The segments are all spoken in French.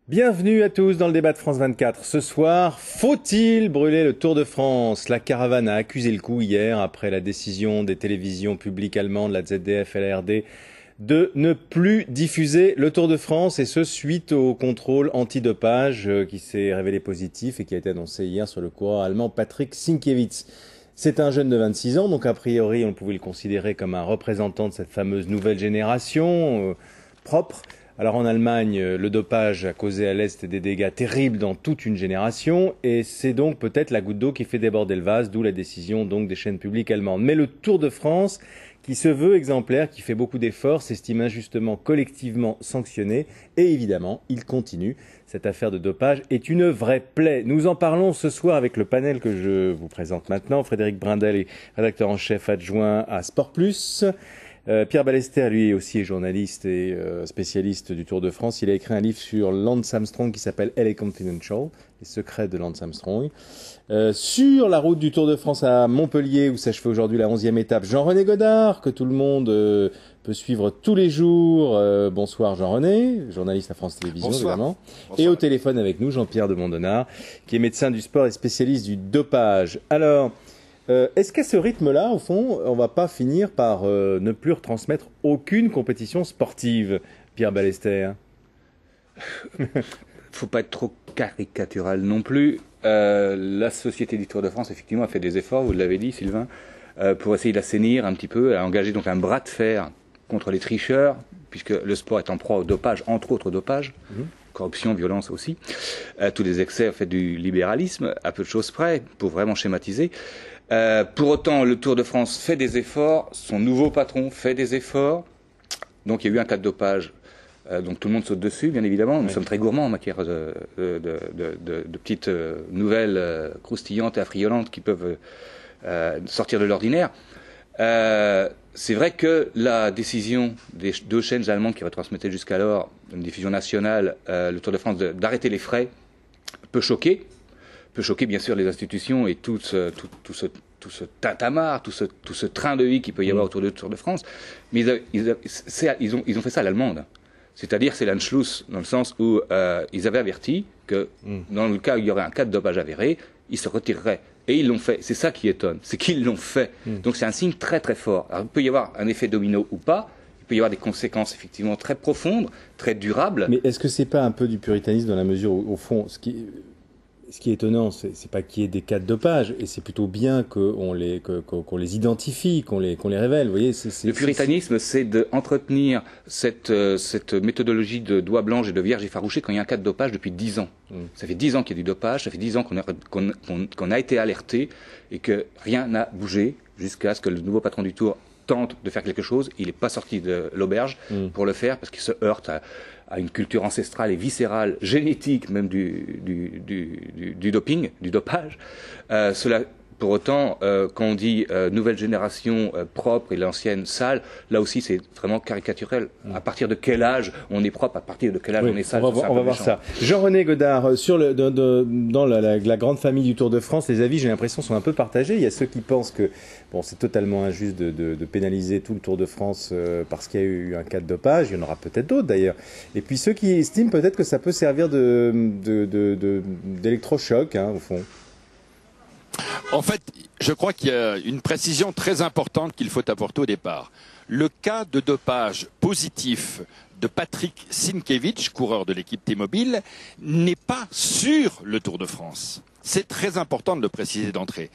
Bienvenue à tous dans le débat de France 24. Ce soir, faut-il brûler le Tour de France? La caravane a accusé le coup hier après la décision des télévisions publiques allemandes, la ZDF et la ARD, de ne plus diffuser le Tour de France, et ce suite au contrôle antidopage qui s'est révélé positif et qui a été annoncé hier sur le coureur allemand Patrick Sinkiewicz. C'est un jeune de 26 ans, donc a priori on pouvait le considérer comme un représentant de cette fameuse nouvelle génération propre. Alors en Allemagne, le dopage a causé à l'Est des dégâts terribles dans toute une génération, et c'est donc peut-être la goutte d'eau qui fait déborder le vase, d'où la décision donc des chaînes publiques allemandes. Mais le Tour de France, qui se veut exemplaire, qui fait beaucoup d'efforts, s'estime injustement collectivement sanctionné, et évidemment, il continue. Cette affaire de dopage est une vraie plaie. Nous en parlons ce soir avec le panel que je vous présente maintenant. Frédéric Brindel est rédacteur en chef adjoint à Sport Plus. Pierre Ballester, lui aussi, est journaliste et spécialiste du Tour de France. Il a écrit un livre sur Lance Armstrong qui s'appelle LA Confidential, les secrets de Lance Armstrong. Sur la route du Tour de France à Montpellier, où s'achevait aujourd'hui la 11e étape, Jean-René Godard, que tout le monde peut suivre tous les jours. Bonsoir Jean-René, journaliste à France Télévisions, évidemment. Bonsoir. Et au téléphone avec nous, Jean-Pierre de Mondonard, qui est médecin du sport et spécialiste du dopage. Alors, est-ce qu'à ce rythme-là, au fond, on va pas finir par ne plus retransmettre aucune compétition sportive, Pierre Ballester? Faut pas être trop caricatural non plus. La Société du Tour de France, effectivement, a fait des efforts, vous l'avez dit, Sylvain, pour essayer d'assainir un petit peu, a engagé donc un bras de fer contre les tricheurs, puisque le sport est en proie au dopage, entre autres dopage. Corruption, violence aussi, tous les excès en fait du libéralisme, à peu de choses près, pour vraiment schématiser. Pour autant, le Tour de France fait des efforts, son nouveau patron fait des efforts, donc il y a eu un cas de dopage, donc tout le monde saute dessus, bien évidemment. Nous sommes très gourmands en matière de petites nouvelles croustillantes et affriolantes qui peuvent sortir de l'ordinaire. C'est vrai que la décision des deux chaînes allemandes qui retransmettaient jusqu'alors une diffusion nationale, le Tour de France, d'arrêter les frais, peut choquer bien sûr les institutions et tout ce tintamarre, tout ce train de vie qu'il peut y avoir autour du Tour de France. Mais ils ont fait ça à l'allemande. C'est-à-dire c'est l'Anschluss, dans le sens où ils avaient averti que dans le cas où il y aurait un cas de dopage avéré, ils se retireraient. Et ils l'ont fait. C'est ça qui étonne, c'est qu'ils l'ont fait. Donc c'est un signe très très fort. Alors, il peut y avoir un effet domino ou pas. Il peut y avoir des conséquences effectivement très profondes, très durables. Mais est-ce que c'est pas un peu du puritanisme dans la mesure où, au fond, ce qui est étonnant, c'est pas qu'il y ait des cas de dopage, et c'est plutôt bien qu'on les identifie, qu'on les révèle. Vous voyez, le puritanisme, c'est d'entretenir cette méthodologie de doigt blanc et de vierge effarouchée quand il y a un cas de dopage depuis 10 ans. Ça fait 10 ans qu'il y a du dopage, ça fait 10 ans qu'on a été alerté et que rien n'a bougé jusqu'à ce que le nouveau patron du Tour tente de faire quelque chose. Il n'est pas sorti de l'auberge pour le faire parce qu'il se heurte à une culture ancestrale et viscérale, génétique même du doping, du dopage. Cela, pour autant, quand on dit nouvelle génération propre et l'ancienne sale, là aussi c'est vraiment caricaturel. À partir de quel âge on est propre, à partir de quel âge on est sale? On va voir ça. Jean-René Godard, dans la grande famille du Tour de France, les avis, j'ai l'impression, sont un peu partagés. Il y a ceux qui pensent que c'est totalement injuste de pénaliser tout le Tour de France parce qu'il y a eu un cas de dopage. Il y en aura peut-être d'autres d'ailleurs. Et puis ceux qui estiment peut-être que ça peut servir d'électrochoc, au fond. En fait, je crois qu'il y a une précision très importante qu'il faut apporter au départ. Le cas de dopage positif de Patrick Sinkiewicz, coureur de l'équipe T-Mobile, n'est pas sur le Tour de France. C'est très important de le préciser d'entrée.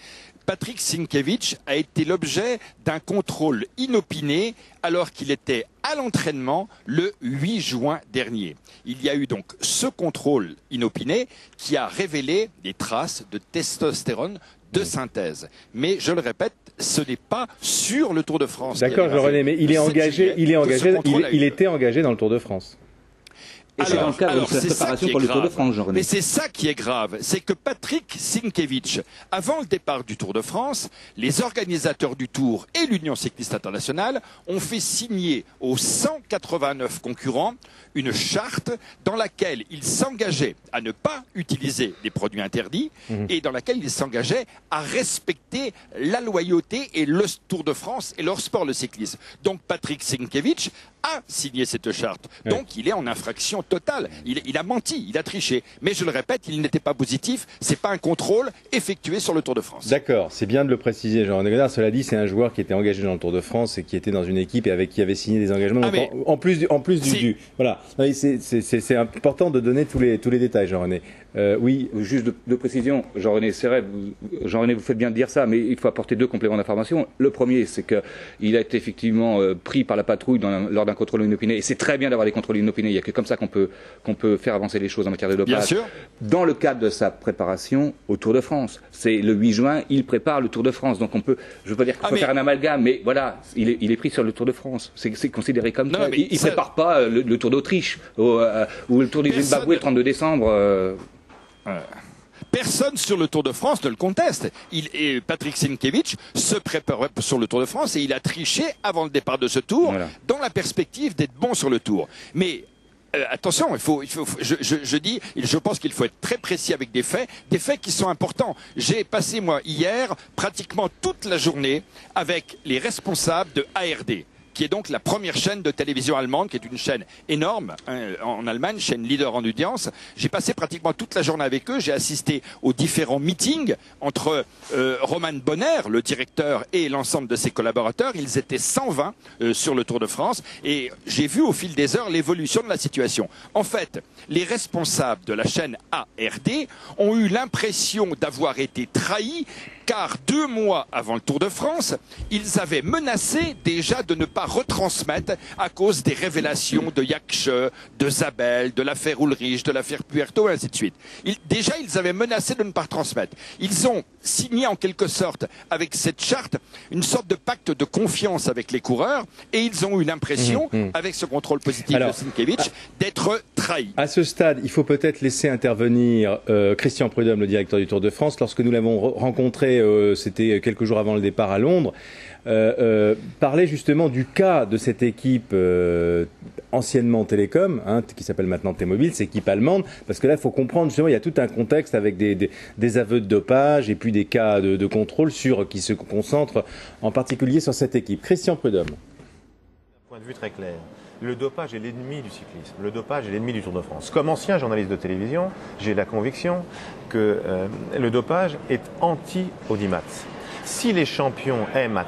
Patrick Sinkiewicz a été l'objet d'un contrôle inopiné alors qu'il était à l'entraînement le 8 juin dernier. Il y a eu donc ce contrôle inopiné qui a révélé des traces de testostérone de synthèse. Mais je le répète, ce n'est pas sur le Tour de France. D'accord, Jean-René, mais il était engagé dans le Tour de France. Et c'est dans le cadre de sa préparation pour le Tour de France, Jean-René. Mais c'est ça qui est grave, c'est que Patrick Sinkiewicz, avant le départ du Tour de France, les organisateurs du Tour et l'Union cycliste internationale ont fait signer aux 189 concurrents une charte dans laquelle ils s'engageaient à ne pas utiliser des produits interdits et dans laquelle ils s'engageaient à respecter la loyauté et le Tour de France et leur sport, le cyclisme. Donc Patrick Sinkiewicz a signé cette charte. Donc il est en infraction totale. Il a menti, il a triché. Mais je le répète, il n'était pas positif. C'est pas un contrôle effectué sur le Tour de France. D'accord, c'est bien de le préciser, Jean-René Godard. Cela dit, c'est un joueur qui était engagé dans le Tour de France et qui était dans une équipe et avec qui avait signé des engagements. Ah, donc, en plus du voilà. C'est important de donner tous les détails, Jean-René. Oui. Juste de précision, Jean-René, c'est vrai, Jean-René, vous faites bien de dire ça, mais il faut apporter deux compléments d'information. Le premier, c'est qu'il a été effectivement pris par la patrouille lors d'un contrôle inopiné, et c'est très bien d'avoir des contrôles inopinés. Il n'y a que comme ça qu'on peut faire avancer les choses en matière de dopage. Bien sûr. Dans le cadre de sa préparation au Tour de France, c'est le 8 juin, il prépare le Tour de France. Donc je veux pas dire qu'il faut faire un amalgame, mais voilà, il est pris sur le Tour de France. C'est considéré comme ça. Il prépare pas le Tour d'Autriche ou le Tour du Zimbabwe le 32 décembre. Personne sur le Tour de France ne le conteste. Patrick Sinkiewicz se prépare sur le Tour de France et il a triché avant le départ de ce Tour, dans la perspective d'être bon sur le Tour. Mais attention, je pense qu'il faut être très précis avec des faits qui sont importants. J'ai passé moi hier pratiquement toute la journée avec les responsables de ARD, qui est donc la première chaîne de télévision allemande, qui est une chaîne énorme en Allemagne, chaîne leader en audience. J'ai passé pratiquement toute la journée avec eux. J'ai assisté aux différents meetings entre Roman Bonner, le directeur, et l'ensemble de ses collaborateurs. Ils étaient 120 sur le Tour de France et j'ai vu au fil des heures l'évolution de la situation. En fait, les responsables de la chaîne ARD ont eu l'impression d'avoir été trahis, car 2 mois avant le Tour de France, ils avaient menacé déjà de ne pas retransmettre à cause des révélations de Yakche, de Zabel, de l'affaire Ulrich, de l'affaire Puerto, et ainsi de suite. Déjà, ils avaient menacé de ne pas retransmettre. Ils ont signé en quelque sorte, avec cette charte, une sorte de pacte de confiance avec les coureurs, et ils ont eu l'impression, avec ce contrôle positif de Sinkiewicz, d'être trahis. À ce stade, il faut peut-être laisser intervenir Christian Prudhomme, le directeur du Tour de France. Lorsque nous l'avons rencontré, c'était quelques jours avant le départ à Londres, parler justement du cas de cette équipe anciennement Télécom, qui s'appelle maintenant T-Mobile, cette équipe allemande, parce que là, il faut comprendre justement, il y a tout un contexte avec des aveux de dopage et puis des cas de contrôle qui se concentrent en particulier sur cette équipe. Christian Prudhomme. Un point de vue très clair. Le dopage est l'ennemi du cyclisme. Le dopage est l'ennemi du Tour de France. Comme ancien journaliste de télévision, j'ai la conviction que le dopage est anti-audimat. Si les gens aiment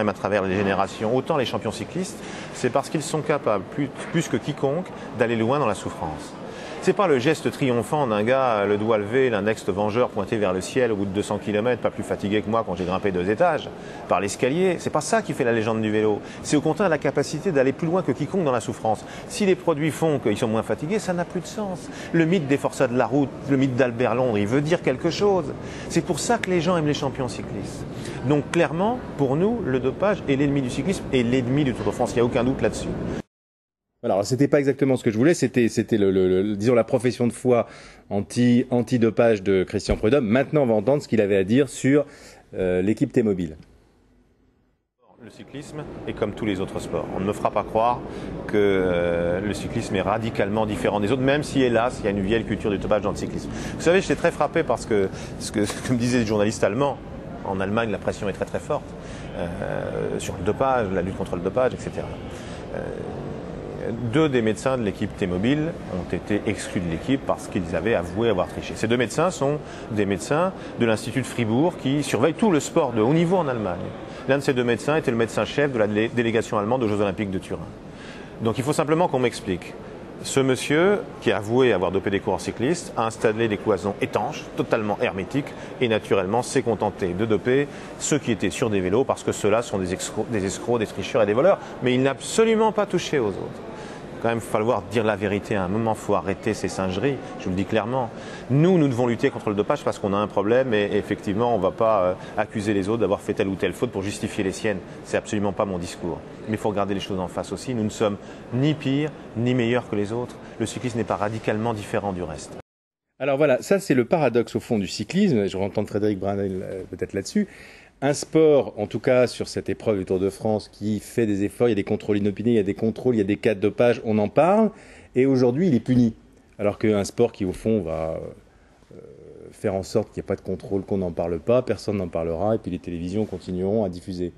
à travers les générations, autant les champions cyclistes, c'est parce qu'ils sont capables, plus que quiconque, d'aller loin dans la souffrance. C'est pas le geste triomphant d'un gars, le doigt levé, l'index vengeur pointé vers le ciel au bout de 200 km, pas plus fatigué que moi quand j'ai grimpé 2 étages, par l'escalier. C'est pas ça qui fait la légende du vélo. C'est au contraire la capacité d'aller plus loin que quiconque dans la souffrance. Si les produits font qu'ils sont moins fatigués, ça n'a plus de sens. Le mythe des forçats de la route, le mythe d'Albert Londres, il veut dire quelque chose. C'est pour ça que les gens aiment les champions cyclistes. Donc clairement, pour nous, le dopage est l'ennemi du cyclisme et l'ennemi du Tour de France. Il n'y a aucun doute là-dessus. Alors, c'était pas exactement ce que je voulais, c'était disons, la profession de foi anti-dopage de Christian Prudhomme. Maintenant, on va entendre ce qu'il avait à dire sur l'équipe T-Mobile. Le cyclisme est comme tous les autres sports. On ne me fera pas croire que le cyclisme est radicalement différent des autres, même si, hélas, il y a une vieille culture du dopage dans le cyclisme. Vous savez, j'étais très frappé parce que, comme disaient les journalistes allemands, en Allemagne, la pression est très très forte sur le dopage, la lutte contre le dopage, etc. 2 des médecins de l'équipe T-Mobile ont été exclus de l'équipe parce qu'ils avaient avoué avoir triché. Ces 2 médecins sont des médecins de l'Institut de Fribourg qui surveillent tout le sport de haut niveau en Allemagne. L'un de ces 2 médecins était le médecin-chef de la délégation allemande aux Jeux Olympiques de Turin. Donc il faut simplement qu'on m'explique. Ce monsieur, qui a avoué avoir dopé des coureurs cyclistes, a installé des cloisons étanches, totalement hermétiques, et naturellement s'est contenté de doper ceux qui étaient sur des vélos, parce que ceux-là sont des escrocs, des tricheurs et des voleurs, mais il n'a absolument pas touché aux autres. quand même falloir dire la vérité à un moment, il faut arrêter ces singeries, je vous le dis clairement. Nous devons lutter contre le dopage parce qu'on a un problème et effectivement on ne va pas accuser les autres d'avoir fait telle ou telle faute pour justifier les siennes. C'est absolument pas mon discours. Mais il faut regarder les choses en face aussi. Nous ne sommes ni pires ni meilleurs que les autres. Le cyclisme n'est pas radicalement différent du reste. Alors voilà, ça c'est le paradoxe au fond du cyclisme. Je vais entendre Frédéric Brunel peut-être là-dessus. Un sport, en tout cas sur cette épreuve du Tour de France, qui fait des efforts, il y a des contrôles inopinés, il y a des contrôles, il y a des cas de dopage, on en parle, et aujourd'hui il est puni. Alors qu'un sport qui au fond va faire en sorte qu'il n'y ait pas de contrôle, qu'on n'en parle pas, personne n'en parlera, et puis les télévisions continueront à diffuser.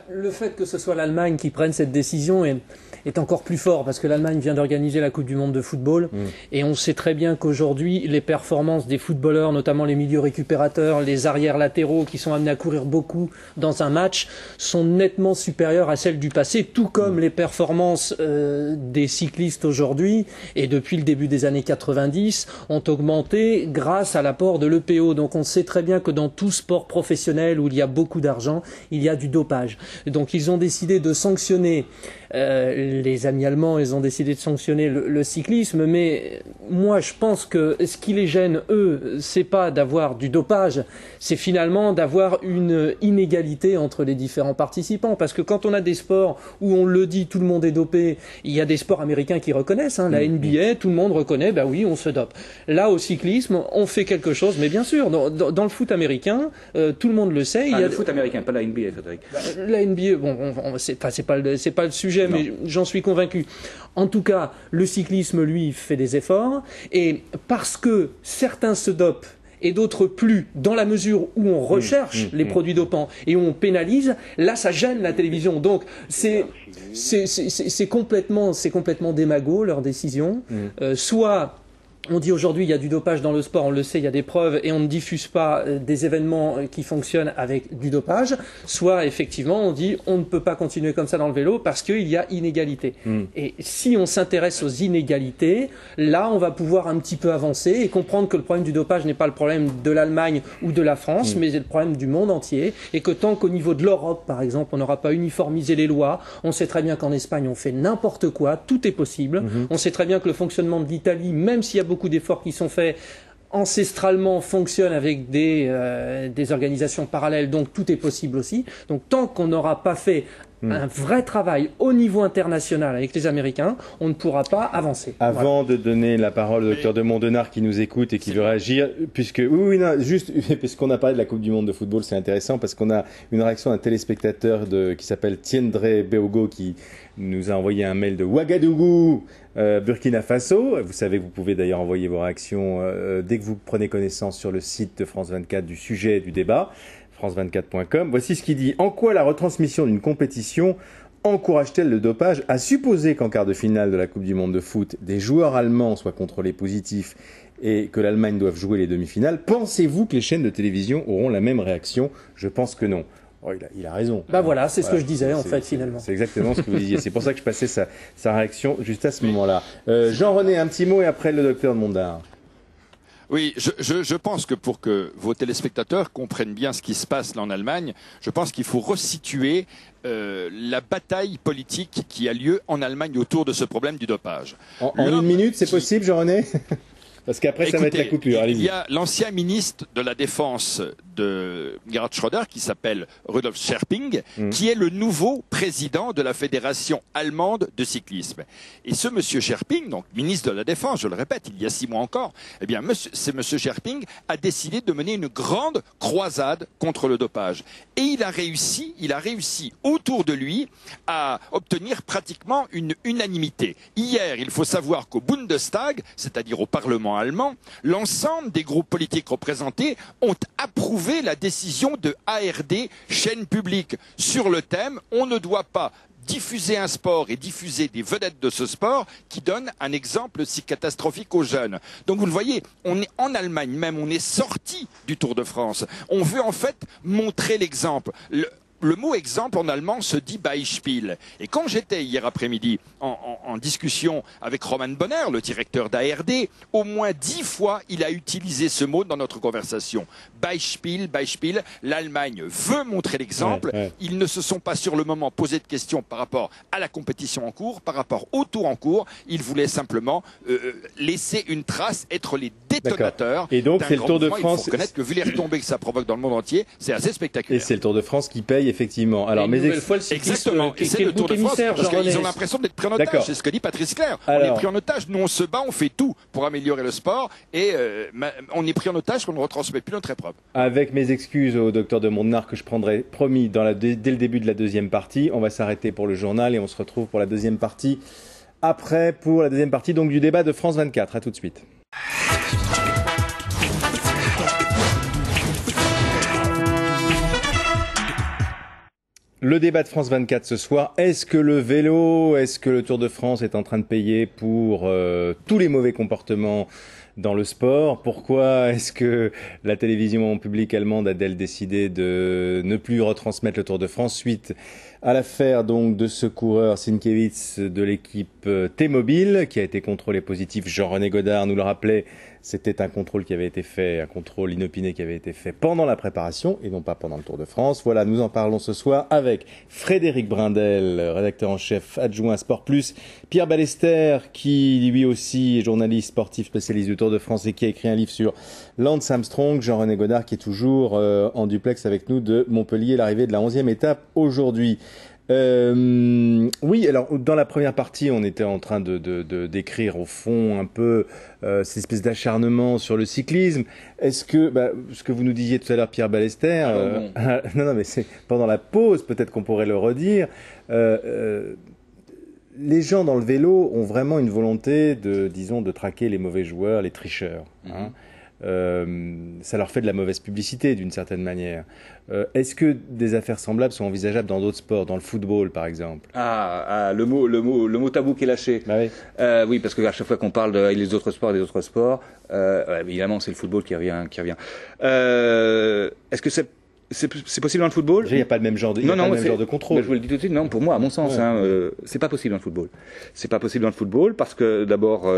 Le fait que ce soit l'Allemagne qui prenne cette décision est encore plus fort parce que l'Allemagne vient d'organiser la Coupe du Monde de football et on sait très bien qu'aujourd'hui les performances des footballeurs, notamment les milieux récupérateurs, les arrières latéraux qui sont amenés à courir beaucoup dans un match, sont nettement supérieures à celles du passé, tout comme les performances des cyclistes aujourd'hui et depuis le début des années 90 ont augmenté grâce à l'apport de l'EPO. Donc on sait très bien que dans tout sport professionnel où il y a beaucoup d'argent, il y a du dopage. Donc ils ont décidé de sanctionner les amis allemands, ils ont décidé de sanctionner le cyclisme, mais moi je pense que ce qui les gêne, eux, c'est pas d'avoir du dopage, c'est finalement d'avoir une inégalité entre les différents participants, parce que quand on a des sports où on le dit, tout le monde est dopé, il y a des sports américains qui reconnaissent, la NBA, tout le monde reconnaît, bah oui, on se dope. Là, au cyclisme, on fait quelque chose, mais bien sûr, dans le foot américain, tout le monde le sait. Le foot américain, pas la NBA, Frédéric. La NBA, c'est pas le sujet, non. Mais j'en suis convaincu. En tout cas, le cyclisme, lui, fait des efforts, et parce que certains se dopent et d'autres plus, dans la mesure où on recherche les produits dopants et où on pénalise, là, ça gêne la télévision. Donc, c'est complètement démago, leur décision. Soit on dit aujourd'hui il y a du dopage dans le sport, on le sait, il y a des preuves et on ne diffuse pas des événements qui fonctionnent avec du dopage. Soit effectivement on dit on ne peut pas continuer comme ça dans le vélo parce qu'il y a inégalité. Et si on s'intéresse aux inégalités, là on va pouvoir un petit peu avancer et comprendre que le problème du dopage n'est pas le problème de l'Allemagne ou de la France, mais c'est le problème du monde entier. Et que tant qu'au niveau de l'Europe, par exemple, on n'aura pas uniformisé les lois, on sait très bien qu'en Espagne on fait n'importe quoi, tout est possible. On sait très bien que le fonctionnement de l'Italie, même s'il y a beaucoup d'efforts qui sont faits, ancestralement fonctionne avec des organisations parallèles, donc tout est possible aussi. Donc tant qu'on n'aura pas fait un vrai travail au niveau international avec les Américains, on ne pourra pas avancer. Avant de donner la parole au docteur de Mondenard qui nous écoute et qui veut réagir, puisqu'on a parlé de la Coupe du Monde de football, c'est intéressant parce qu'on a une réaction d'un téléspectateur qui s'appelle Tiendre Beogo qui nous a envoyé un mail de Ouagadougou, Burkina Faso. Vous savez que vous pouvez d'ailleurs envoyer vos réactions dès que vous prenez connaissance sur le site de France 24 du sujet du débat. France24.com. Voici ce qu'il dit. En quoi la retransmission d'une compétition encourage-t-elle le dopage? À supposer qu'en quart de finale de la Coupe du Monde de foot, des joueurs allemands soient contrôlés positifs et que l'Allemagne doive jouer les demi-finales, pensez-vous que les chaînes de télévision auront la même réaction? Je pense que non. Oh, il a raison. Voilà, c'est ce que je disais en fait finalement. C'est exactement ce que vous disiez. C'est pour ça que je passais sa réaction juste à ce moment-là. Jean-René, un petit mot et après le docteur de Mondard. Oui, je pense que pour que vos téléspectateurs comprennent bien ce qui se passe là en Allemagne, je pense qu'il faut resituer la bataille politique qui a lieu en Allemagne autour de ce problème du dopage. En une minute, c'est possible, Jean-René? Parce qu'après, ça va être la coupure. Il y a l'ancien ministre de la Défense de Gerhard Schröder, qui s'appelle Rudolf Scherping, qui est le nouveau président de la Fédération allemande de cyclisme. Et ce monsieur Scherping, donc ministre de la Défense, je le répète, il y a 6 mois encore, eh bien, monsieur Scherping a décidé de mener une grande croisade contre le dopage. Et il a réussi autour de lui à obtenir pratiquement une unanimité. Hier, il faut savoir qu'au Bundestag, c'est-à-dire au Parlement allemand, l'ensemble des groupes politiques représentés ont approuvé la décision de ARD, chaîne publique, sur le thème « On ne doit pas diffuser un sport et diffuser des vedettes de ce sport qui donne un exemple si catastrophique aux jeunes. » Donc vous le voyez, on est en Allemagne même, on est sorti du Tour de France. On veut en fait montrer l'exemple. le mot exemple en allemand se dit Beispiel. Et quand j'étais hier après-midi en discussion avec Roman Bonner, le directeur d'ARD, au moins 10 fois il a utilisé ce mot dans notre conversation. Beispiel, Beispiel. L'Allemagne veut montrer l'exemple. Ils ne se sont pas sur le moment posé de questions par rapport à la compétition en cours, par rapport au tour en cours. Ils voulaient simplement laisser une trace, être les détonateurs. Et donc c'est le Tour de France. Il faut reconnaître que vu les retombées que ça provoque dans le monde entier, c'est assez spectaculaire. Et c'est le Tour de France qui paye effectivement. Alors, exactement. Et c'est le Tour de France parce qu'ils ont l'impression d'être pris en otage. C'est ce que dit Patrice Clerc. On est pris en otage. Nous, on se bat, on fait tout pour améliorer le sport et on est pris en otage qu'on ne retransmet plus notre épreuve. Avec mes excuses au docteur de Montenard que je prendrai, promis, dès le début de la deuxième partie, on va s'arrêter pour le journal et on se retrouve pour la deuxième partie. Après, pour la deuxième partie donc du débat de France 24. À tout de suite. Le débat de France 24 ce soir, est-ce que le Tour de France est en train de payer pour tous les mauvais comportements dans le sport? Pourquoi est-ce que la télévision publique allemande a-t-elle décidé de ne plus retransmettre le Tour de France suite à l'affaire donc de ce coureur Sienkiewicz de l'équipe T-Mobile qui a été contrôlé positif? Jean-René Godard nous le rappelait, c'était un contrôle inopiné qui avait été fait pendant la préparation et non pas pendant le Tour de France. Voilà, nous en parlons ce soir avec Frédéric Brindel, rédacteur en chef adjoint Sport Plus, Pierre Ballester qui lui aussi est journaliste sportif spécialiste du Tour de France et qui a écrit un livre sur Lance Armstrong, Jean-René Godard qui est toujours en duplex avec nous de Montpellier, l'arrivée de la 11e étape aujourd'hui. Oui, alors dans la première partie, on était en train de décrire au fond un peu cette espèce d'acharnement sur le cyclisme. Est-ce que ce que vous nous disiez tout à l'heure, Pierre Ballester, non, mais c'est pendant la pause, peut-être qu'on pourrait le redire. Les gens dans le vélo ont vraiment une volonté de traquer les mauvais joueurs, les tricheurs. Hein. Ça leur fait de la mauvaise publicité d'une certaine manière. Est-ce que des affaires semblables sont envisageables dans d'autres sports, dans le football par exemple? Le mot tabou qui est lâché. Bah oui. Oui, parce qu'à chaque fois qu'on parle des autres sports, évidemment c'est le football qui revient. Est-ce que c'est possible dans le football? Il n'y a pas le même genre de contrôle. Je vous le dis tout de suite, non, pour moi, à mon sens, c'est pas possible dans le football. C'est pas possible dans le football parce que d'abord,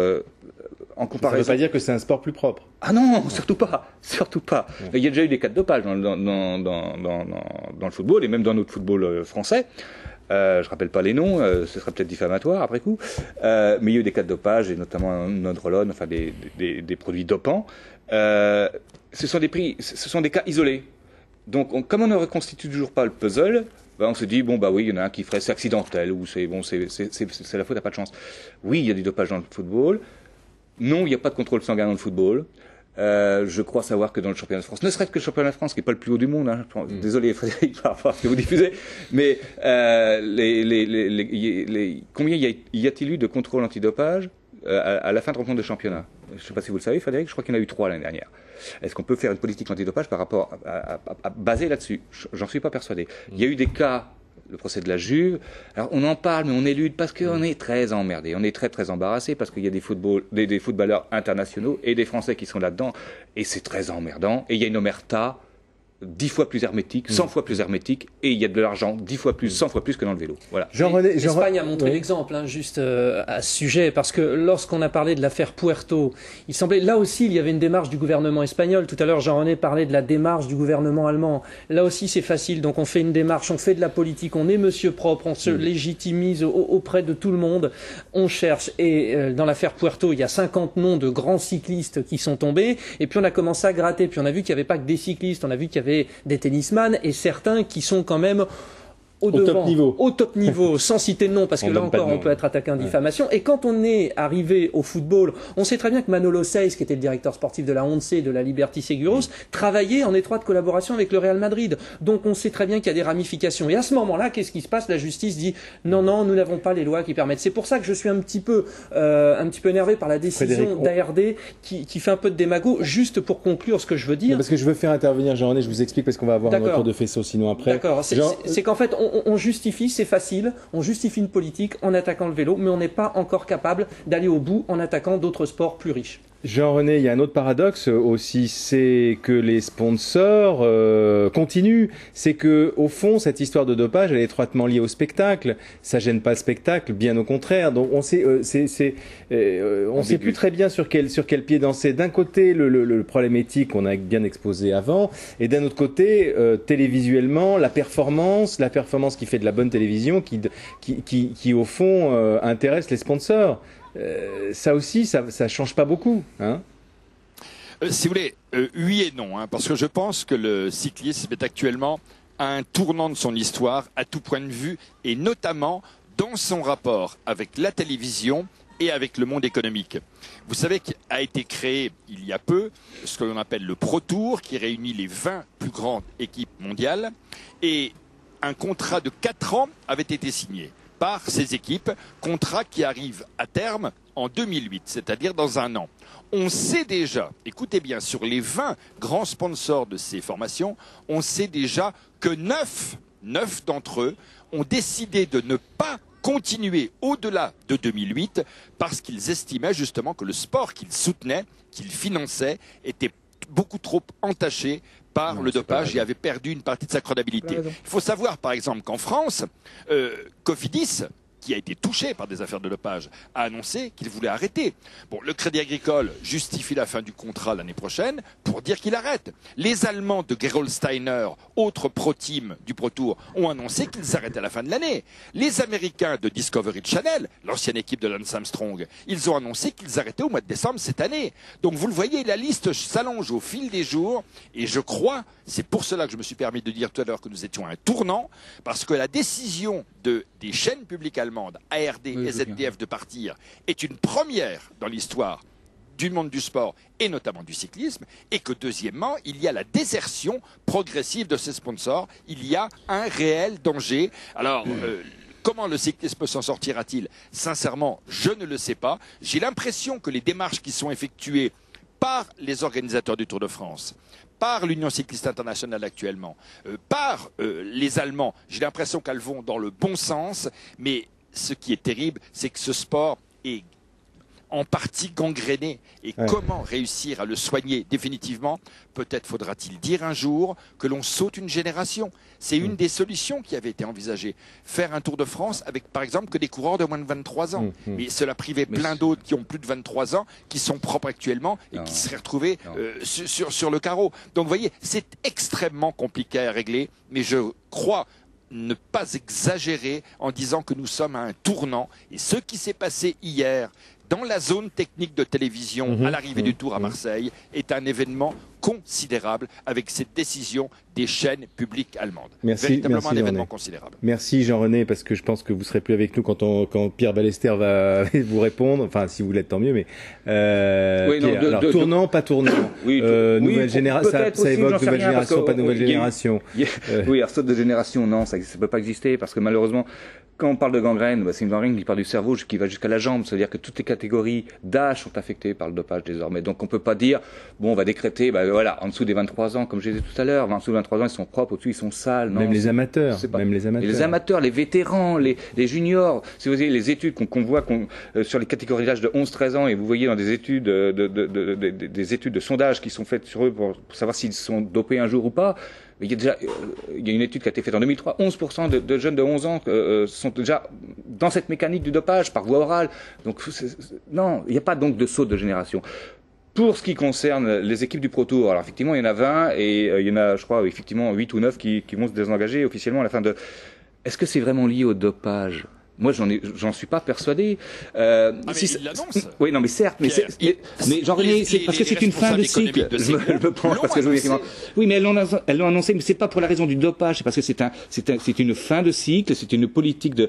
en comparaison. Ça ne veut pas dire que c'est un sport plus propre. Ah non, surtout pas. Ouais. Il y a déjà eu des cas de dopage dans le football et même dans notre football français. Je rappelle pas les noms, ce serait peut-être diffamatoire après coup. Mais il y a eu des cas de dopage et notamment nodrolone, enfin des produits dopants. Ce sont des cas isolés. Donc, comme on ne reconstitue toujours pas le puzzle, on se dit oui, il y en a un qui ferait c'est accidentel ou c'est la faute, t'as pas de chance. Oui, il y a du dopage dans le football. Non, il n'y a pas de contrôle sanguin dans le football. Je crois savoir que dans le championnat de France, ne serait-ce que le championnat de France, qui n'est pas le plus haut du monde, désolé Frédéric par rapport à ce que vous diffusez, mais combien y a-t-il eu de contrôles antidopage à la fin de rencontre de championnat? Je ne sais pas si vous le savez, Frédéric, je crois qu'il y en a eu 3 l'année dernière. Est-ce qu'on peut faire une politique antidopage par rapport à baser là-dessus? J'en suis pas persuadé. Il y a eu des cas, le procès de la Juve. Alors on en parle, mais on élude parce qu'on est très emmerdé, on est très très embarrassé parce qu'il y a des footballeurs internationaux et des Français qui sont là-dedans et c'est très emmerdant. Et il y a une omerta 10 fois plus hermétique, 100 fois plus hermétique, et il y a de l'argent 10 fois plus, 100 fois plus que dans le vélo. Voilà. L'Espagne a montré l'exemple, juste à ce sujet, parce que lorsqu'on a parlé de l'affaire Puerto, il semblait, là aussi, il y avait une démarche du gouvernement espagnol. Tout à l'heure, Jean-René parlait de la démarche du gouvernement allemand. Là aussi, c'est facile. Donc, on fait une démarche, on fait de la politique, on est monsieur propre, on se légitimise auprès de tout le monde, on cherche. Et dans l'affaire Puerto, il y a 50 noms de grands cyclistes qui sont tombés, et puis on a commencé à gratter, puis on a vu qu'il n'y avait pas que des cyclistes, on a vu qu'il y avait des tennisman et certains qui sont quand même au top niveau, sans citer de nom, parce que là encore on peut être attaqué en diffamation. Et quand on est arrivé au football, on sait très bien que Manolo Saiz, qui était le directeur sportif de la Once et de la Liberty Seguros, travaillait en étroite collaboration avec le Real Madrid. Donc on sait très bien qu'il y a des ramifications. Et à ce moment-là, qu'est-ce qui se passe? La justice dit non, nous n'avons pas les lois qui permettent. C'est pour ça que je suis un petit peu énervé par la décision d'ARD qui fait un peu de démago, juste pour conclure ce que je veux dire. Parce que je veux faire intervenir Jean-René, je vous explique parce qu'on va avoir un retour de faisceau sinon après. D'accord, c'est qu'en fait on justifie, c'est facile, on justifie une politique en attaquant le vélo, mais on n'est pas encore capable d'aller au bout en attaquant d'autres sports plus riches. Jean-René, il y a un autre paradoxe aussi, c'est que les sponsors continuent. C'est que au fond, cette histoire de dopage, elle est étroitement liée au spectacle. Ça gêne pas le spectacle, bien au contraire. Donc on sait, on sait plus très bien sur quel pied danser. D'un côté, le problème éthique qu'on a bien exposé avant, et d'un autre côté, télévisuellement, la performance qui fait de la bonne télévision, qui au fond intéresse les sponsors. Ça aussi, ça change pas beaucoup, hein. Si vous voulez, oui et non, hein, parce que je pense que le cyclisme est actuellement à un tournant de son histoire, à tout point de vue, et notamment dans son rapport avec la télévision et avec le monde économique. Vous savez qu'a été créé il y a peu ce que l'on appelle le Pro Tour, qui réunit les 20 plus grandes équipes mondiales, et un contrat de 4 ans avait été signé par ces équipes, contrat qui arrive à terme en 2008, c'est-à-dire dans un an. On sait déjà, écoutez bien, sur les 20 grands sponsors de ces formations, on sait déjà que 9 d'entre eux ont décidé de ne pas continuer au-delà de 2008 parce qu'ils estimaient justement que le sport qu'ils soutenaient, qu'ils finançaient, était beaucoup trop entaché par le dopage et avait perdu une partie de sa crédibilité. Il faut savoir par exemple qu'en France, Cofidis, qui a été touché par des affaires de dopage, a annoncé qu'il voulait arrêter. Bon, le Crédit Agricole justifie la fin du contrat l'année prochaine pour dire qu'il arrête. Les Allemands de Gerolsteiner, autre pro-team du Pro Tour, ont annoncé qu'ils arrêtent à la fin de l'année. Les Américains de Discovery Channel, l'ancienne équipe de Lance Armstrong, ils ont annoncé qu'ils arrêtaient au mois de décembre cette année. Donc vous le voyez, la liste s'allonge au fil des jours et je crois, c'est pour cela que je me suis permis de dire tout à l'heure que nous étions à un tournant, parce que la décision des chaînes publiques allemandes, ARD et ZDF, de partir est une première dans l'histoire du monde du sport et notamment du cyclisme, et que deuxièmement, il y a la désertion progressive de ces sponsors, il y a un réel danger. Alors, comment le cyclisme s'en sortira-t-il? Sincèrement, je ne le sais pas. J'ai l'impression que les démarches qui sont effectuées par les organisateurs du Tour de France, par l'Union cycliste internationale actuellement, par les Allemands, j'ai l'impression qu'elles vont dans le bon sens, mais ce qui est terrible, c'est que ce sport est en partie gangréné. Et comment réussir à le soigner définitivement? Peut-être faudra-t-il dire un jour que l'on saute une génération. C'est une des solutions qui avait été envisagée. Faire un Tour de France avec, par exemple, que des coureurs de moins de 23 ans. Mais cela privait plein d'autres qui ont plus de 23 ans, qui sont propres actuellement et qui seraient retrouvés sur le carreau. Donc, vous voyez, c'est extrêmement compliqué à régler, mais je crois ne pas exagérer en disant que nous sommes à un tournant. Et ce qui s'est passé hier dans la zone technique de télévision à l'arrivée du Tour à Marseille est un événement considérable avec cette décision des chaînes publiques allemandes. Véritablement un événement considérable. Merci Jean-René, parce que je pense que vous serez plus avec nous quand Pierre Ballester va vous répondre. Enfin, si vous l'êtes, tant mieux. Mais Pierre, tournant, pas tournant. Nouvelle génération, ça évoque nouvelle génération, pas nouvelle génération. Oui, alors saute de génération, non, ça peut pas exister parce que malheureusement, quand on parle de gangrène, c'est une gangrène qui part du cerveau, qui va jusqu'à la jambe. C'est-à-dire que toutes les catégories d'âge sont affectées par le dopage désormais. Donc on peut pas dire, bon, on va décréter, voilà, en dessous des 23 ans, comme je disais tout à l'heure, en dessous des 23 ans, ils sont propres, au-dessus, ils sont sales. Non, même les amateurs. Les amateurs, les vétérans, les juniors. Si vous voyez les études qu'on voit sur les catégories d'âge de 11-13 ans, et vous voyez dans des études des études de sondage qui sont faites sur eux pour savoir s'ils sont dopés un jour ou pas. Il y a une étude qui a été faite en 2003. 11% de jeunes de 11 ans sont déjà dans cette mécanique du dopage par voie orale. Donc, non, il n'y a pas donc de saut de génération. Pour ce qui concerne les équipes du Pro Tour, alors effectivement, il y en a 20 et il y en a, je crois, effectivement 8 ou 9 qui vont se désengager officiellement à la fin de... Est-ce que c'est vraiment lié au dopage ? Moi, j'en suis pas persuadé. Il l'annonce. Oui, non, mais certes, mais Jean-René, c'est parce que c'est une fin de cycle. Je me pense parce que je veux oui, mais elles l'ont annoncé, mais c'est pas pour la raison du dopage, c'est parce que c'est une fin de cycle, c'est une politique de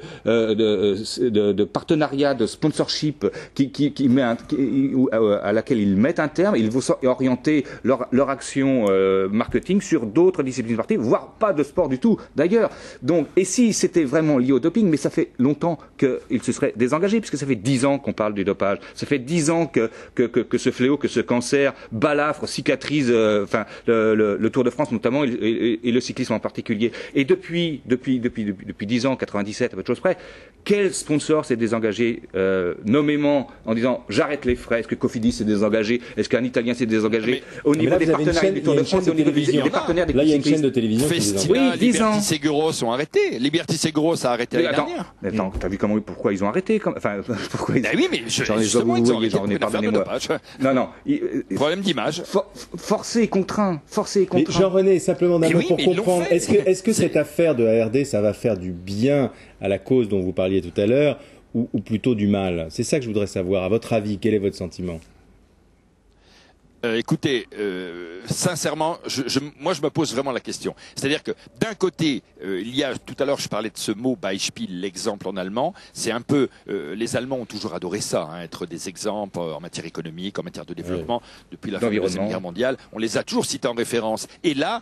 partenariat, de sponsorship qui met à laquelle ils mettent un terme. Ils vont orienter leur action marketing sur d'autres disciplines sportives, voire pas de sport du tout, d'ailleurs. Donc, et si c'était vraiment lié au doping, mais ça fait longtemps longtemps qu'il se serait désengagé, puisque ça fait 10 ans qu'on parle du dopage. Ça fait 10 ans que ce fléau, que ce cancer balafre, cicatrise, le Tour de France notamment et le cyclisme en particulier. Et depuis 10 ans, 97, à peu de choses près, quel sponsor s'est désengagé nommément en disant j'arrête les frais? Est-ce que Cofidis s'est désengagé? Est-ce qu'un Italien s'est désengagé? Au niveau des partenaires du Tour de France, au niveau des partenaires des là, il y a une chaîne de télévision. Festina, Liberty Seguros sont arrêtés. Liberty Seguros a arrêté l'année dernière. Attends, t'as vu pourquoi ils ont arrêté? Enfin, pourquoi ils... oui, mais justement, ils ont arrêté. Pardonnez-moi. Non. Problème d'image. Forcé et contraint. Mais Jean-René, simplement d'un mot pour comprendre, est-ce que cette affaire de ARD, ça va faire du bien à la cause dont vous parliez tout à l'heure, ou plutôt du mal? C'est ça que je voudrais savoir. À votre avis, quel est votre sentiment? Écoutez, sincèrement, moi je me pose vraiment la question. C'est-à-dire que d'un côté, il y a, tout à l'heure je parlais de ce mot Beispiel, l'exemple en allemand. C'est un peu, les Allemands ont toujours adoré ça, être des exemples en matière économique, en matière de développement. Depuis la fin de la Deuxième Guerre mondiale, on les a toujours cités en référence. Et là,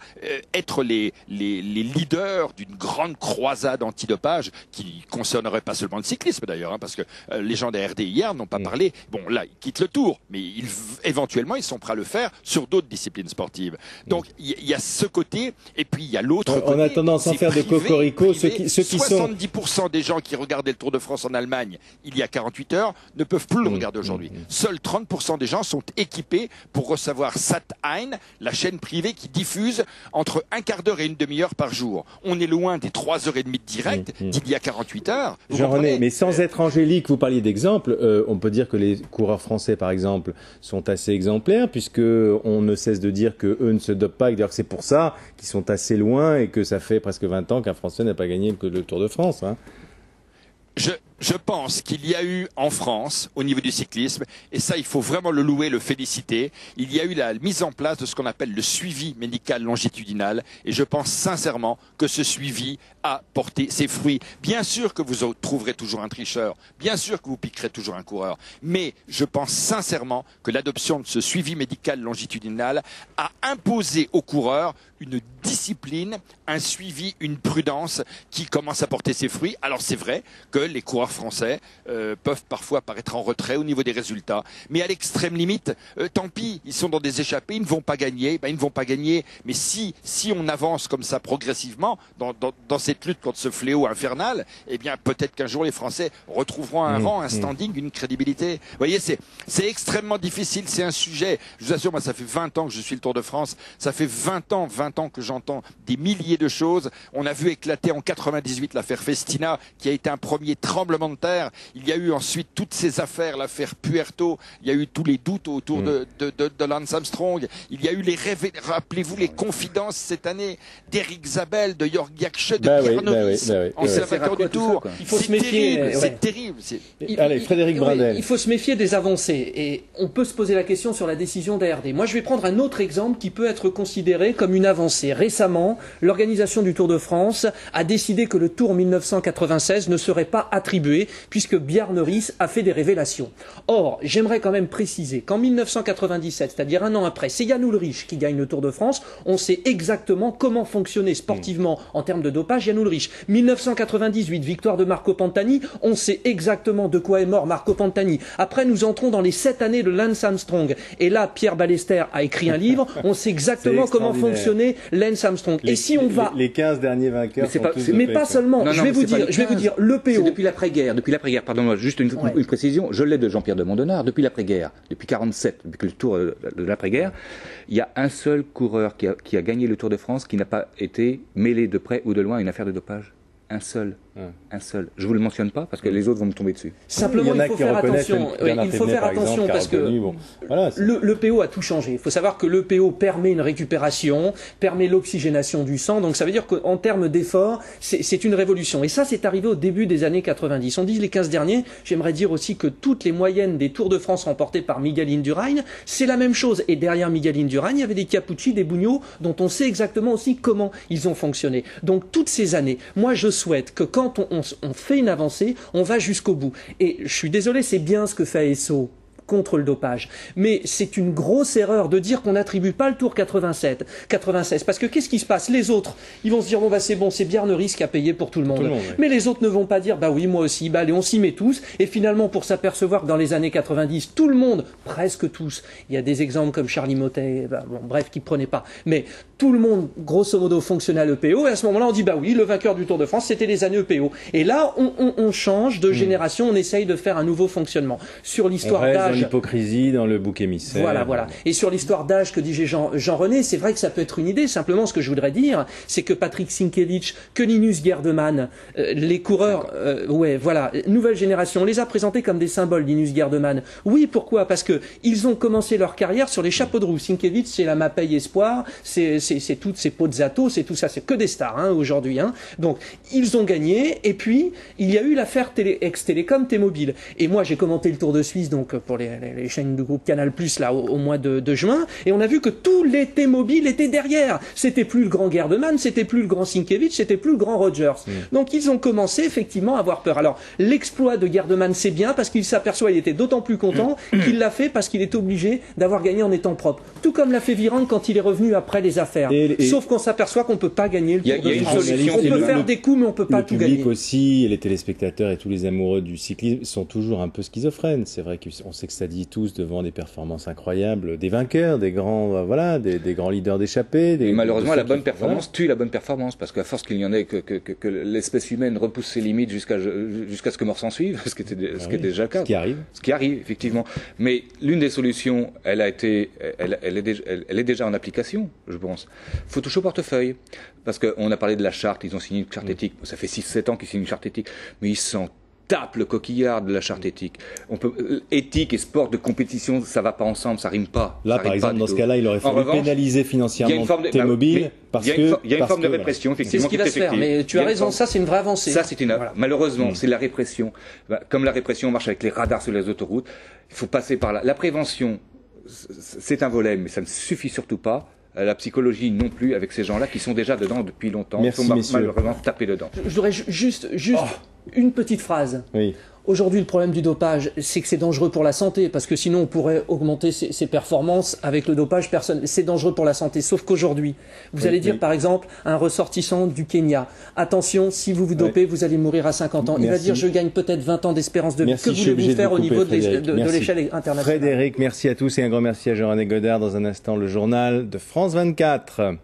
être les leaders d'une grande croisade antidopage qui concernerait pas seulement le cyclisme d'ailleurs, parce que les gens de la RD hier n'ont pas parlé. Bon, là, ils quittent le Tour, mais éventuellement, ils sont prêts à le faire sur d'autres disciplines sportives. Donc il y a ce côté, et puis il y a l'autre côté. En attendant, sans faire de cocorico, ceux qui sont... 70% des gens qui regardaient le Tour de France en Allemagne il y a 48 heures ne peuvent plus le regarder aujourd'hui. Seuls 30% des gens sont équipés pour recevoir Sat.1, la chaîne privée qui diffuse entre un quart d'heure et une demi-heure par jour. On est loin des 3h30 de direct d'il y a 48 heures. Jean-René, mais sans être angélique, vous parliez d'exemples, on peut dire que les coureurs français, par exemple, sont assez exemplaires, puisque on ne cesse de dire qu'eux ne se dopent pas, et d'ailleurs que c'est pour ça qu'ils sont assez loin et que ça fait presque 20 ans qu'un Français n'a pas gagné le Tour de France. Je pense qu'il y a eu en France, au niveau du cyclisme, et ça il faut vraiment le louer, le féliciter, il y a eu la mise en place de ce qu'on appelle le suivi médical longitudinal, et je pense sincèrement que ce suivi a porté ses fruits. Bien sûr que vous trouverez toujours un tricheur, bien sûr que vous piquerez toujours un coureur, mais je pense sincèrement que l'adoption de ce suivi médical longitudinal a imposé aux coureurs une discipline, un suivi, une prudence qui commence à porter ses fruits. Alors c'est vrai que les coureurs français peuvent parfois paraître en retrait au niveau des résultats, mais à l'extrême limite, tant pis, ils sont dans des échappées, ils ne vont pas gagner, ils ne vont pas gagner, mais si on avance comme ça progressivement dans cette lutte contre ce fléau infernal, eh bien peut-être qu'un jour les Français retrouveront un rang, un standing, une crédibilité. Vous voyez, c'est extrêmement difficile, c'est un sujet, je vous assure, moi ça fait 20 ans que je suis le Tour de France, ça fait 20 ans que j'entends des milliers de choses. On a vu éclater en 98 l'affaire Festina, qui a été un premier tremblement de terre. Il y a eu ensuite toutes ces affaires, l'affaire Puerto, il y a eu tous les doutes autour de Lance Armstrong. Il y a eu rappelez-vous les confidences cette année d'Eric Zabel, de Jörg Jakche, de Pierre Novis, ancien vainqueur du Tour. Il faut se méfier. C'est terrible. Allez, Frédéric Brandel. Il faut se méfier des avancées. Et on peut se poser la question sur la décision d'ARD. Moi, je vais prendre un autre exemple qui peut être considéré comme une avancée. Récemment, l'organisation du Tour de France a décidé que le Tour 1996 ne serait pas attribué puisque Bjarne Riis a fait des révélations. Or, j'aimerais quand même préciser qu'en 1997, c'est-à-dire un an après, c'est Jan Ullrich qui gagne le Tour de France. On sait exactement comment fonctionnait sportivement en termes de dopage Jan Ullrich. 1998, victoire de Marco Pantani. On sait exactement de quoi est mort Marco Pantani. Après, nous entrons dans les 7 années de Lance Armstrong. Et là, Pierre Ballester a écrit un livre. On sait exactement comment fonctionnait Lance Armstrong. Et si on va... Les 15 derniers vainqueurs mais pas seulement. Je vais vous dire, le PO... C'est depuis l'après-guerre, pardon-moi, juste une précision, je l'ai de Jean-Pierre de Mondenard, depuis l'après-guerre, depuis 47, depuis le Tour de l'après-guerre, il y a un seul coureur qui a gagné le Tour de France qui n'a pas été mêlé de près ou de loin à une affaire de dopage. Un seul. Je vous le mentionne pas parce que les autres vont me tomber dessus. Simplement, il faut faire attention. Il faut faire attention parce que le PO a tout changé. Il faut savoir que le PO permet une récupération, permet l'oxygénation du sang. Donc ça veut dire qu'en termes d'efforts, c'est une révolution. Et ça, c'est arrivé au début des années 90. On dit les 15 derniers. J'aimerais dire aussi que toutes les moyennes des Tours de France remportés par Miguel Indurain, c'est la même chose. Et derrière Miguel Indurain, il y avait des Capucci, des Bugno, dont on sait exactement aussi comment ils ont fonctionné. Donc toutes ces années, moi je souhaite que quand on fait une avancée, on va jusqu'au bout. Et je suis désolé, c'est bien ce que fait ASO. contre le dopage. Mais c'est une grosse erreur de dire qu'on n'attribue pas le Tour 96. Parce que qu'est-ce qui se passe? Les autres, ils vont se dire, bon, bah, c'est bon, c'est Bjarne qui a payé pour tout le monde. Ouais. Mais les autres ne vont pas dire, bah oui, moi aussi, bah allez, on s'y met tous. Et finalement, pour s'apercevoir que dans les années 90, tout le monde, presque tous, il y a des exemples comme Charlie Mottet, bah, bon, bref, qui prenaient pas. Mais tout le monde, grosso modo, fonctionnait à l'EPO. Et à ce moment-là, on dit, bah oui, le vainqueur du Tour de France, c'était les années EPO. Et là, on change de génération, on essaye de faire un nouveau fonctionnement. Sur l'histoire d'âge. Dans l'hypocrisie, dans le bouc émissaire. Voilà. Et sur l'histoire d'âge que disait Jean-René, c'est vrai que ça peut être une idée. Simplement, ce que je voudrais dire, c'est que Patrick Sinkiewicz, que Linus Gerdemann, les coureurs, nouvelle génération, on les a présentés comme des symboles, Linus Gerdemann. Oui, pourquoi? Parce que ils ont commencé leur carrière sur les chapeaux de roue. Sinkiewicz, c'est la Mapei Espoir, c'est toutes ces Pozzato, c'est tout ça, c'est que des stars, aujourd'hui, Donc, ils ont gagné, et puis, il y a eu l'affaire ex-Télécom, T-Mobile. Et moi, j'ai commenté le Tour de Suisse, donc, pour les chaînes du groupe Canal+, là, au mois de juin, et on a vu que tous les T-Mobile étaient derrière. C'était plus le grand Gerdemann, c'était plus le grand Sinkiewicz, c'était plus le grand Rogers. Donc, ils ont commencé, effectivement, à avoir peur. Alors, l'exploit de Gerdemann, c'est bien, parce qu'il s'aperçoit, il était d'autant plus content qu'il l'a fait parce qu'il est obligé d'avoir gagné en étant propre. Tout comme l'a fait Virenque quand il est revenu après les affaires. Sauf qu'on s'aperçoit qu'on peut pas gagner le Tour de France. On peut faire des coups, mais on peut pas tout gagner. Le public aussi, et les téléspectateurs et tous les amoureux du cyclisme sont toujours un peu schizophrènes. C'est vrai qu'on s'extadie tous devant des performances incroyables, des vainqueurs, des grands, des grands leaders d'échappée. Malheureusement, la bonne performance tue la bonne performance, parce qu'à force qu'il y en ait que l'espèce humaine repousse ses limites jusqu'à ce que mort s'en suive, ce qui était déjà le cas. Ce qui arrive, effectivement. Mais l'une des solutions, elle est déjà en application, je pense. Faut toucher au portefeuille. Parce qu'on a parlé de la charte, ils ont signé une charte éthique. Ça fait 6-7 ans qu'ils signent une charte éthique. Mais ils s'en tapent le coquillard de la charte éthique. Éthique et sport de compétition, ça va pas ensemble, ça rime pas. Là, par exemple, dans ce cas-là, il aurait fallu pénaliser financièrement T-Mobile. Il y a une forme de répression, effectivement. C'est ce qui va se faire, mais tu as raison, ça c'est une vraie avancée. Ça, malheureusement, c'est la répression. Comme la répression marche avec les radars sur les autoroutes, il faut passer par là. La prévention, c'est un volet, mais ça ne suffit surtout pas. La psychologie non plus, avec ces gens-là qui sont déjà dedans depuis longtemps. Merci, il faut malheureusement taper dedans. Je voudrais juste une petite phrase. Oui. Aujourd'hui, le problème du dopage, c'est que c'est dangereux pour la santé, parce que sinon on pourrait augmenter ses performances avec le dopage. C'est dangereux pour la santé. Sauf qu'aujourd'hui, vous allez dire par exemple un ressortissant du Kenya, attention, si vous vous dopez, vous allez mourir à 50 ans. Il va dire je gagne peut-être 20 ans d'espérance de vie. Que voulez-vous faire au niveau de l'échelle internationale? Frédéric, merci à tous et un grand merci à Jean-René Godard. Dans un instant, le journal de France 24.